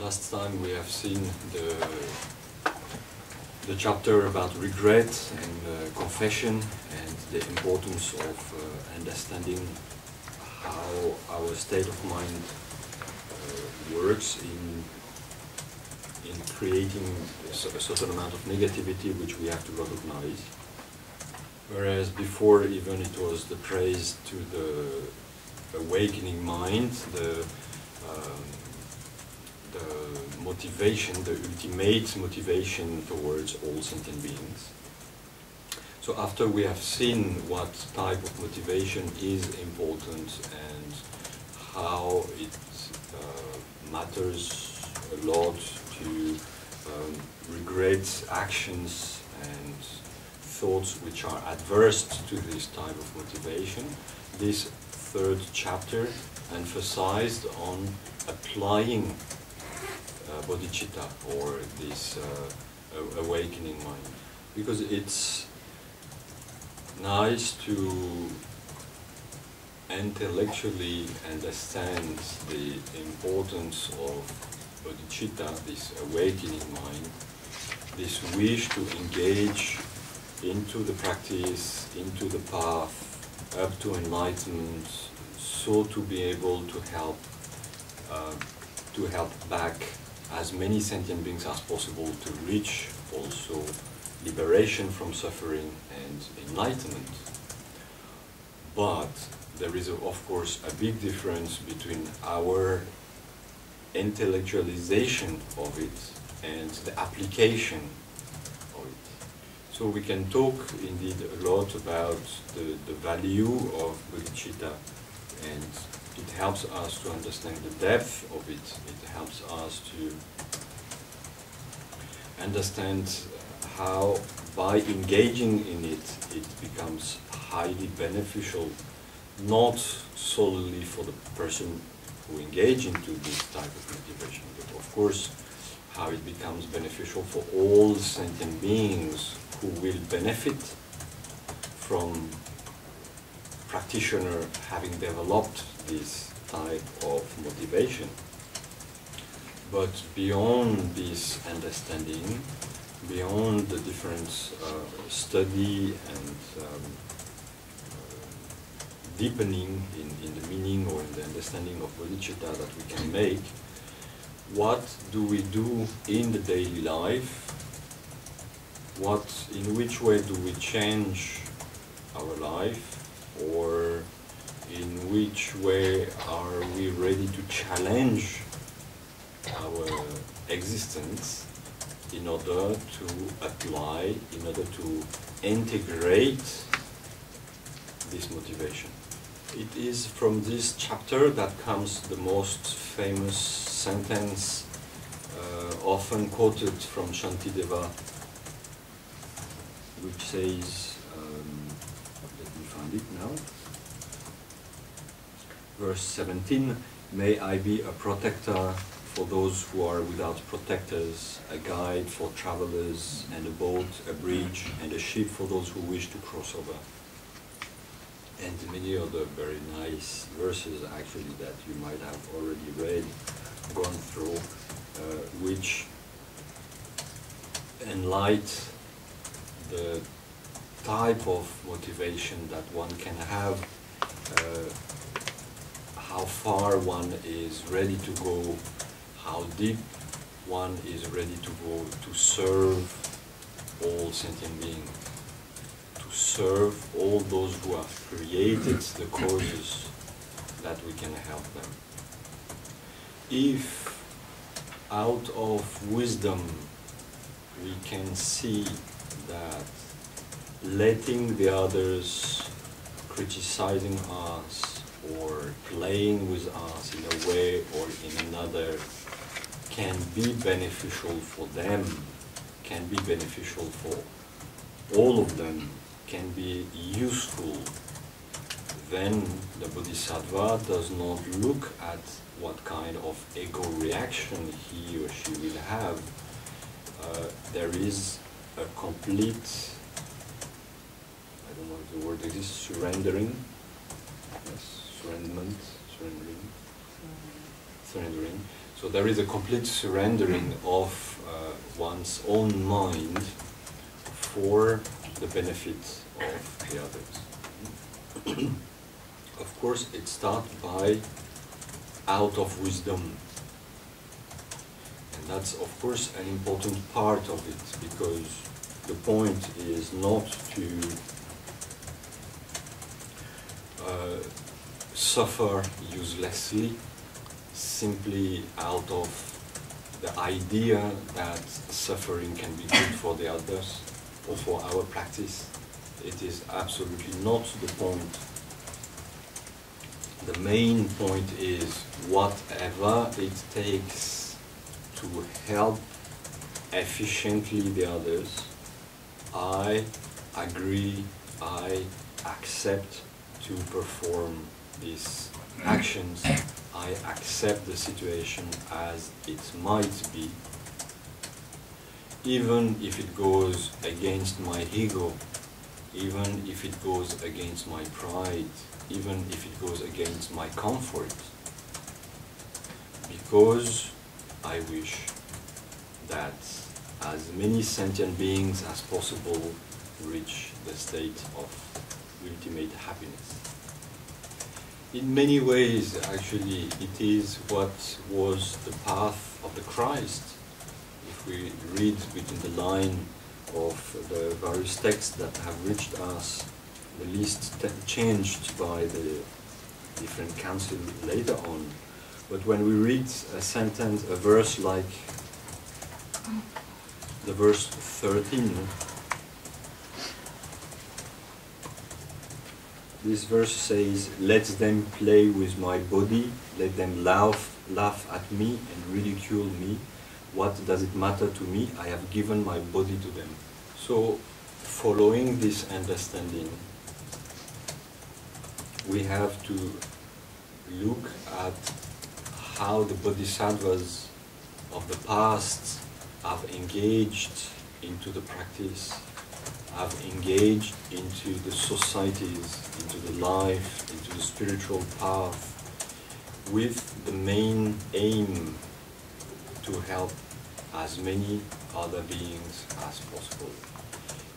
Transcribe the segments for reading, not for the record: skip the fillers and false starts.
Last time we have seen the chapter about regret and confession and the importance of understanding how our state of mind works in creating a certain amount of negativity which we have to recognize. Whereas before even it was the praise to the awakening mind, the motivation, the ultimate motivation towards all sentient beings. So after we have seen what type of motivation is important and how it matters a lot to regret actions and thoughts which are adverse to this type of motivation, this third chapter emphasized on applying bodhicitta, or this awakening mind, because it's nice to intellectually understand the importance of bodhicitta, this awakening mind, this wish to engage into the practice, into the path, up to enlightenment, so to be able to help back as many sentient beings as possible to reach also liberation from suffering and enlightenment. But there is, of course, a big difference between our intellectualization of it and the application of it. So we can talk indeed a lot about the value of bodhicitta, and it helps us to understand the depth of it. It helps us to understand how by engaging in it, it becomes highly beneficial, not solely for the person who engages into this type of motivation, but of course how it becomes beneficial for all sentient beings who will benefit from practitioner having developed this type of motivation. But beyond this understanding, beyond the different study and deepening in the meaning or in the understanding of bodhicitta that we can make, what do we do in the daily life? In which way do we change our life? Or in which way are we ready to challenge our existence in order to apply, in order to integrate this motivation? It is from this chapter that comes the most famous sentence, often quoted from Shantideva, which says, let me find it now, verse 17, "May I be a protector for those who are without protectors, a guide for travelers, and a boat, a bridge, and a ship for those who wish to cross over." And many other very nice verses actually that you might have already read, gone through, which enlighten the type of motivation that one can have, how far one is ready to go, how deep one is ready to go to serve all sentient beings, to serve all those who have created the causes that we can help them. If out of wisdom we can see that letting the others criticizing us or playing with us in a way or in another can be beneficial for them, can be beneficial for all of them, can be useful, then the Bodhisattva does not look at what kind of ego reaction he or she will have. There is a complete, I don't know if the word exists, surrendering. Yes, surrendering. So there is a complete surrendering of one's own mind for the benefit of the others. Of course, it starts by out of wisdom. And that's, of course, an important part of it, because the point is not to suffer uselessly, simply out of the idea that suffering can be good for the others or for our practice. It is absolutely not the point. The main point is whatever it takes to help efficiently the others, I agree, I accept to perform these actions. I accept the situation as it might be, even if it goes against my ego, even if it goes against my pride, even if it goes against my comfort, because I wish that as many sentient beings as possible reach the state of ultimate happiness. In many ways, actually, it is what was the path of the Christ. If we read between the line of the various texts that have reached us, the least changed by the different council later on. But when we read a sentence, a verse like the verse 13, this verse says, "Let them play with my body, let them laugh at me and ridicule me. What does it matter to me? I have given my body to them." So, following this understanding, we have to look at how the bodhisattvas of the past have engaged into the practice, have engaged into the societies, into the life, into the spiritual path, with the main aim to help as many other beings as possible,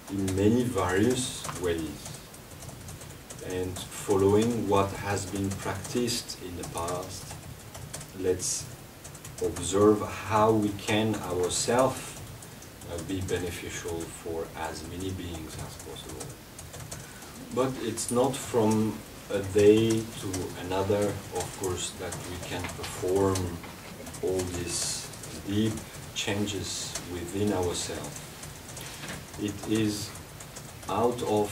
in many various ways. And following what has been practiced in the past, let's observe how we can ourselves be beneficial for as many beings as possible. But it's not from a day to another, of course, that we can perform all these deep changes within ourselves. It is out of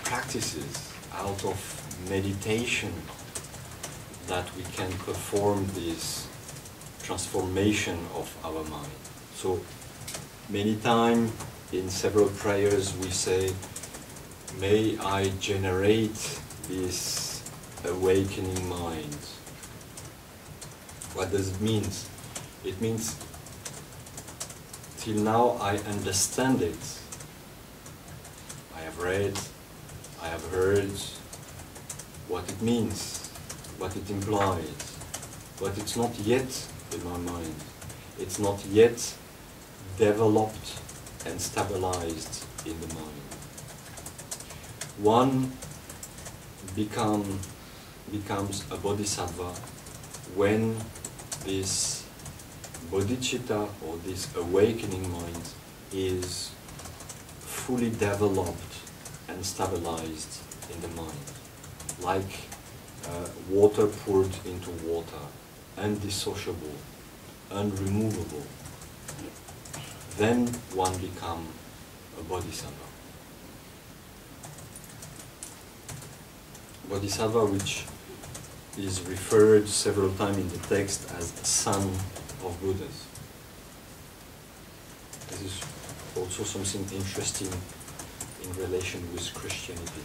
practices, out of meditation, that we can perform this transformation of our mind. So many times in several prayers we say, "May I generate this awakening mind." What does it mean? It means, till now I understand it. I have read, I have heard what it means, what it implies, but it's not yet in my mind. It's not yet developed and stabilized in the mind. One becomes a bodhisattva when this bodhicitta, or this awakening mind, is fully developed and stabilized in the mind, like water poured into water, undissociable, unremovable. Then one becomes a bodhisattva. Bodhisattva, which is referred several times in the text as son of Buddhas. This is also something interesting in relation with Christianity.